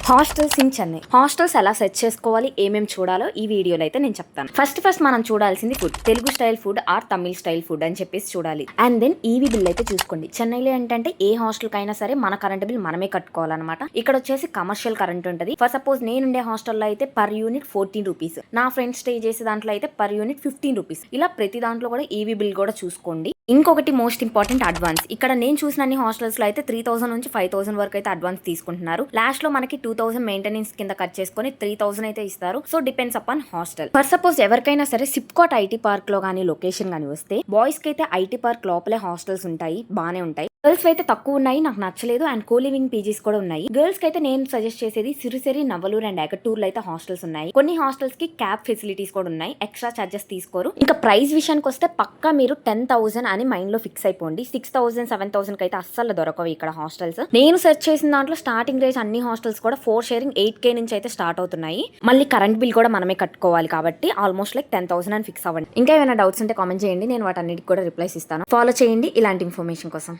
Hostels in Chennai. Hostels ఎలా search చేసుకోవాలి, ఏమేమి చూడాలో ఈ వీడియోలో అయితే నేను చెప్తాను. ఫస్ట్ మనం చూడాల్సింది food. Telugu style food or Tamil style food అని చెప్పేసి చూడాలి. అండ్ దెన్ ఈవీ బిల్ అయితే చూసుకోండి. చెన్నైలో ఏంటంటే ఏ హాస్టల్ కైనా సరే మన కరెంట్ బిల్ మనమే కట్టుకోవాలన్నమాట. ఇక్కడ వచ్చేసి కమర్షియల్ కరెంట్ ఉంటుంది. ఫర్ సపోజ్ నేనుండే హాస్టల్లో అయితే పర్ యూనిట్ 14 రూపీస్, నా ఫ్రెండ్స్ స్టే చేసే దాంట్లో అయితే పర్ యూనిట్ 15 రూపీస్. ఇలా ప్రతి దాంట్లో కూడా ఈవీ బిల్ కూడా చూసుకోండి. ఇంకొకటి మోస్ట్ ఇంపార్టెంట్ అడ్వాన్స్. ఇక్కడ నేను చూసిన అన్ని హాస్టల్స్ లో అయితే 3000 నుంచి 5000 వరకు అయితే అడ్వాన్స్ తీసుకుంటున్నారు. లాస్ట్ లో మనకి 2000 మెయింటెనెన్స్ కింద కట్ చేసుకుని 3000 అయితే ఇస్తారు. So depends upon hostel. For suppose ఎవరికైనా సరే సిప్కాట్ ఐటీ పార్క్ లో గానీ లొకేషన్ గానీ వస్తే, బాయ్స్ కి అయితే ఐటీ పార్క్ లోపలే హాస్టల్స్ ఉంటాయి, బానే ఉంటాయి. గర్ల్స్ అయితే తక్కువ ఉన్నాయి, నాకు నచ్చలేదు. అండ్ కోలివింగ్ పీజీస్ కూడా ఉన్నాయి. గర్ల్స్ కి అయితే నేను సజెస్ట్ చేసేది సిరిసిరి, నవలూరు అండ్ ఎకటూర్లో అయితే హాస్టల్స్ ఉన్నాయి. కొన్ని హాస్టల్స్ కి క్యాబ్ ఫెసిలిటీస్ కూడా ఉన్నాయి, ఎక్స్ట్రా చార్జెస్ తీసుకోరు. ఇంకా ప్రైస్ విషయానికి వస్తే పక్కా మీరు 10,000 అని మైండ్ లో ఫిక్స్ అయిపోండి. 6,000 7,000 అయితే అస్సలు దొరకవు ఇక్కడ హాస్టల్స్. నేను సెర్చ్ చేసిన దాంట్లో స్టార్టింగ్ రేంజ్ అన్ని హాస్టల్స్ కూడా 4 షేరింగ్ 8K నుంచి అయితే స్టార్ట్ అవుతున్నాయి. మళ్ళీ కరెంట్ బిల్ కూడా మనమే కట్టుకోవాలి కాబట్టి ఆల్మోస్ట్ లైక్ 10,000 అని ఫిక్స్ అవ్వండి. ఇంకా ఏమైనా డౌట్స్ ఉంటే కామెంట్ చేయండి, నేను వాటన్నిటికి కూడా రిప్లైస్ ఇస్తాను. ఫాలో చేయండి ఇలాంటి ఇన్ఫర్మేషన్ కోసం.